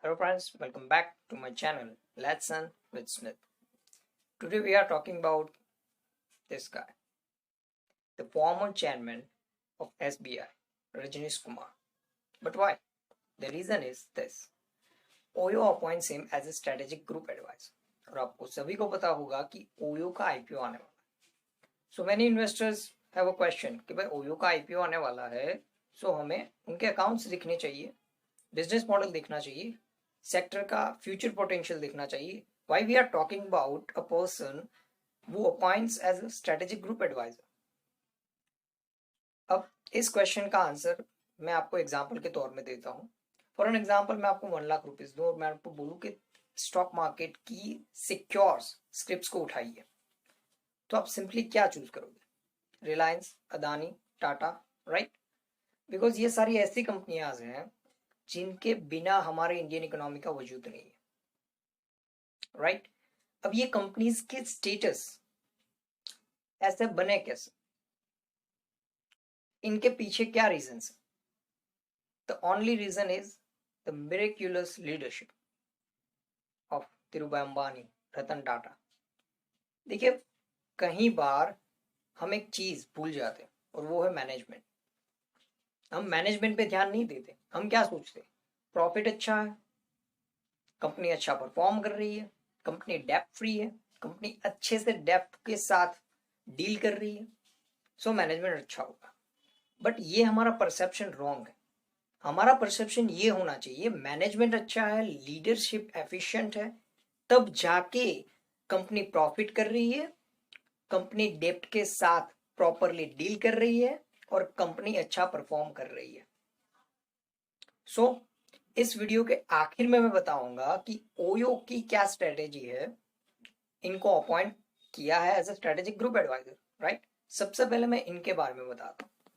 Hello friends, welcome back to my channel Let's Learn with Smith. Today we are talking about this guy, the former chairman of SBI, Rajneesh Kumar. But why? The reason is this. OYO appoints him as a strategic group advisor. और आपको सभी को पता होगा कि OYO का IPO आने वाला है. So many investors have a question कि भाई OYO का IPO आने वाला है, so हमें उनके अकाउंट्स दिखने चाहिए, बिजनेस मॉडल दिखना चाहिए, सेक्टर का फ्यूचर पोटेंशियल देखना चाहिए. Why we are talking about a person who appoints as a strategic group advisor? अब इस क्वेश्चन का आंसर मैं आपको एग्जांपल के तौर में देता हूं. फॉर एन एग्जांपल मैं आपको 1 लाख रुपीस दूं और मैं आपको बोलूं कि स्टॉक मार्केट की सिक्योर्स स्क्रिप्ट्स को उठाइए, तो आप सिंपली क्या चूज करोगे? रिलायंस, अदानी, टाटा, राइट? बिकॉज ये सारी ऐसी कंपनियां हैं जिनके बिना हमारे इंडियन इकोनॉमी का वजूद नहीं है, राइट? अब ये कंपनीज के स्टेटस ऐसे बने कैसे? इनके पीछे क्या रीजन है? The only reason is the miraculous leadership of Dhirubhai Ambani, Ratan Tata. देखिए, कहीं बार हम एक चीज भूल जाते हैं और वो है मैनेजमेंट. हम मैनेजमेंट पे ध्यान नहीं देते. हम क्या सोचते? प्रॉफिट अच्छा है, कंपनी अच्छा परफॉर्म कर रही है, कंपनी डेप्ट फ्री है, कंपनी अच्छे से डेप्ट के साथ डील कर रही है, सो मैनेजमेंट अच्छा होगा. बट ये हमारा परसेप्शन रॉन्ग है. हमारा परसेप्शन ये होना चाहिए मैनेजमेंट अच्छा है, लीडरशिप एफिशिएंट है, तब जाके कंपनी प्रॉफिट कर रही है, कंपनी डेप्ट के साथ प्रॉपरली डील कर रही है और कंपनी अच्छा परफॉर्म कर रही है. सो इस वीडियो के आखिर में मैं बताऊंगा कि ओयो की क्या स्ट्रेटेजी है. इनको अपॉइंट किया है as a strategic group adviser, right? सबसे पहले मैं इनके बारे में बताता हूं.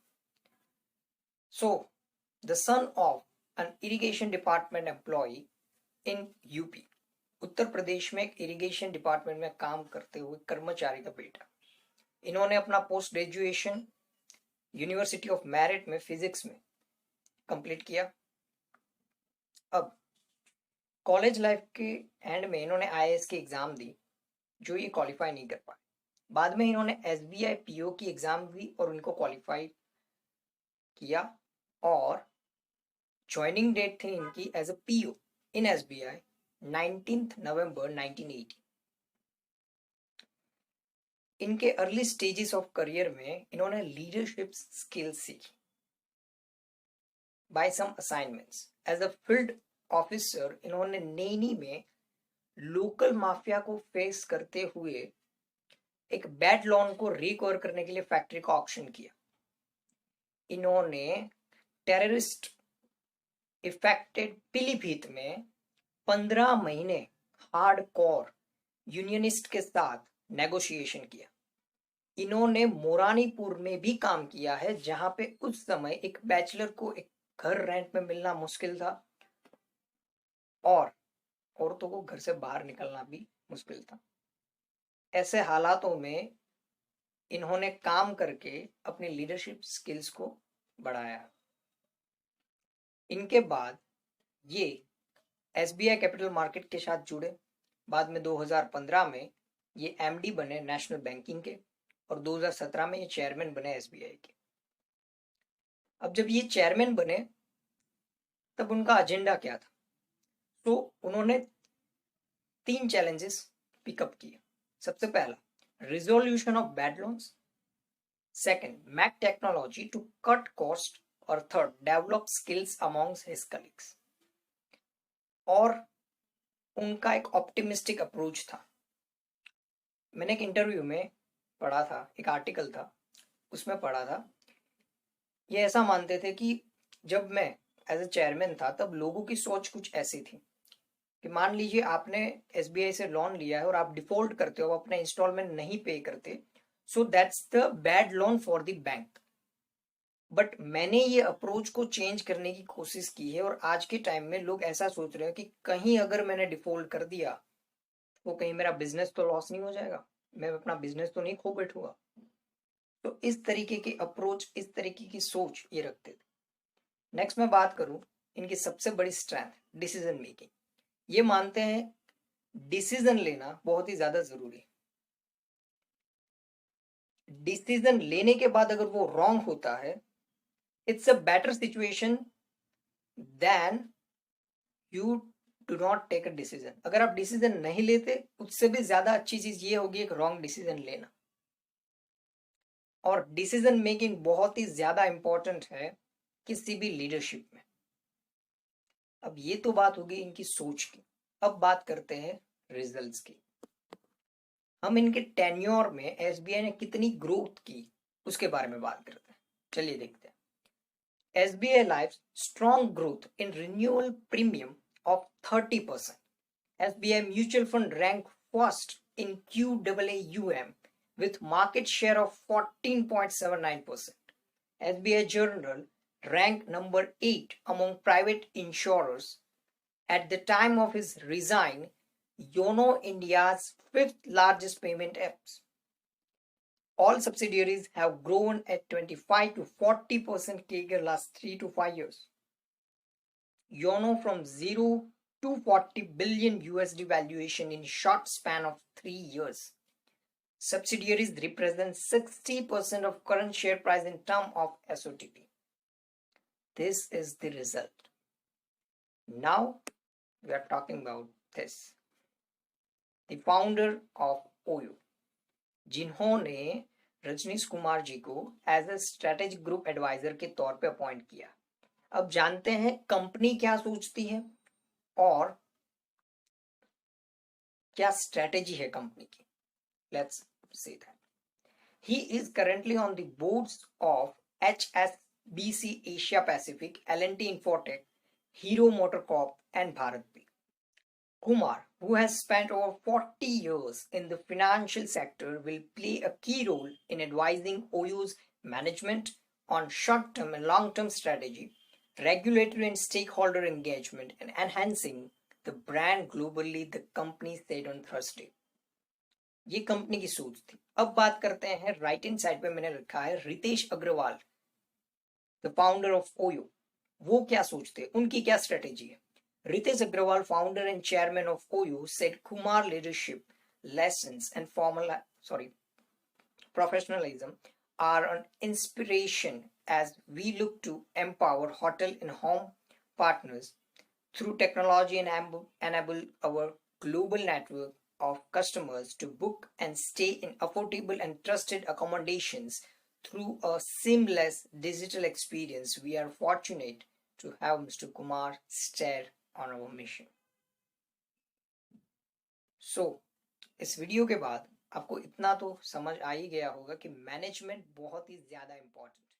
So the son of an irrigation department employ in UP, Uttar Pradesh में एक इरिगेशन डिपार्टमेंट में काम करते हुए कर्मचारी का बेटा. इन्होंने अपना post graduation university of merit में फिजिक्स में कंप्लीट किया. अब कॉलेज लाइफ के एंड में इन्होंने आईएएस की एग्जाम दी, जो ये क्वालिफाई नहीं कर पाए. बाद में इन्होंने एसबीआई पीओ की एग्जाम दी और उनको क्वालिफाई किया और ज्वाइनिंग डेट थी इनकी as a PO in SBI 19 November 1980. इनके अर्ली स्टेजेस ऑफ करियर में इन्होंने लीडरशिप स्किल्स सीखी by some assignments. As a field officer इन्होंने नैनी में लोकल माफिया को फेस करते हुए एक बैड लोन को रिकवर करने के लिए फैक्ट्री का ऑक्शन किया. इन्होंने टेररिस्ट इफेक्टेड पीलीभीत में 15 महीने हार्डकोर यूनियनिस्ट के साथ नेगोशिएशन किया. इन्होंने मोरानीपुर में भी काम किया है, जहां पे उस समय एक बैचलर को एक घर रेंट में मिलना मुश्किल था और औरतों को घर से बाहर निकलना भी मुश्किल था. ऐसे हालातों में इन्होंने काम करके अपनी लीडरशिप स्किल्स को बढ़ाया. इनके बाद ये एसबीआई कैपिटल मार्केट के साथ जुड़े. बाद में 2015 में ये एमडी बने नेशनल बैंकिंग के और 2017 में ये चेयरमैन बने एसबीआई के. अब जब ये चेयरमैन बने तब उनका एजेंडा क्या था? तो उन्होंने 3 चैलेंजेस पिकअप किए. सबसे पहला, resolution of bad loans. Second, make technology to cut cost. और third, develop skills amongst his colleagues. और उनका एक ऑप्टिमिस्टिक अप्रोच था. मैंने एक इंटरव्यू में पढ़ा था, एक आर्टिकल था, उसमें पढ़ा था ये ऐसा मानते थे कि जब मैं एज ए चेयरमैन था तब लोगों की सोच कुछ ऐसी थी कि मान लीजिए आपने एसबीआई से लोन लिया है और आप डिफॉल्ट करते हो, अपना इंस्टॉलमेंट नहीं पे करते, so that's the bad loan for the bank. But मैंने ये अप्रोच को चेंज करने की कोशिश की है और आज के टाइम में लोग ऐसा सोच रहे हैं कि कहीं अगर मैंने डिफॉल्ट कर दिया तो कहीं मेरा बिजनेस तो लॉस नहीं हो जाएगा, मैं अपना बिजनेस तो नहीं खो बैठूंगा. तो इस तरीके की अप्रोच, इस तरीके की सोच ये रखते थे. नेक्स्ट मैं बात करूं इनकी सबसे बड़ी स्ट्रेंथ, डिसीजन मेकिंग. ये मानते हैं डिसीजन लेना बहुत ही ज्यादा जरूरी है। डिसीजन लेने के बाद अगर वो रॉन्ग होता है, it's a better situation than you do not take a decision. अगर आप डिसीजन नहीं लेते, उससे भी ज्यादा अच्छी चीज ये होगी एक रॉन्ग डिसीजन लेना। और डिसीजन मेकिंग बहुत ही ज्यादा इंपॉर्टेंट है किसी भी लीडरशिप में। अब ये तो बात होगी इनकी सोच की। अब बात करते हैं रिजल्ट्स की। हम इनके टेन्योर में एसबीआई ने कितनी ग्रोथ की उसके बारे में बात करते हैं। चलिए देखते हैं। SBI Life's strong growth in renewal premium of 30%. SBI Mutual Fund ranked first in QAAUM with market share of 14.79%. SBI General ranked number 8 among private insurers. At the time of his resign, YONO India's fifth largest payment apps. All subsidiaries have grown at 25 to 40% CAGR last 3 to 5 years. YONO from 0 to 40 billion USD valuation in short span of 3 years. Subsidiaries represent 60% of current share price in term of SOTP. This is the result. Now we are talking about this. The founder of OYO, जिन्होंने रजनीश कुमार जी को as a strategic group advisor के तौर पे appoint किया। अब जानते हैं company क्या सोचती है और क्या स्ट्रेटेजी है कंपनी की। Let's see that. He is currently on the boards of HSBC Asia Pacific, L&T Infotech, Hero MotoCorp and BharatPe. Kumar, who has spent over 40 years in the financial sector, will play a key role in advising OYO's management on short-term and long-term strategy, regulatory and stakeholder engagement, and enhancing the brand globally, the company said on Thursday. ये company की सोच थी। अब बात करते हैं, right hand side पे मैंने रखा है Ritesh Agarwal, the founder of OYO। वो क्या सोचते हैं, उनकी क्या स्ट्रेटेजी है। Ritesh Agrawal, founder and chairman of OYO, said Kumar leadership lessons and professionalism are an inspiration as we look to empower hotel and home partners through technology and enable our global network of customers to book and stay in affordable and trusted accommodations through a seamless digital experience. We are fortunate to have Mr. Kumar steer on our mission. So, इस video के बाद आपको इतना तो समझ आ ही गया होगा कि मैनेजमेंट बहुत ही ज्यादा इंपॉर्टेंट है।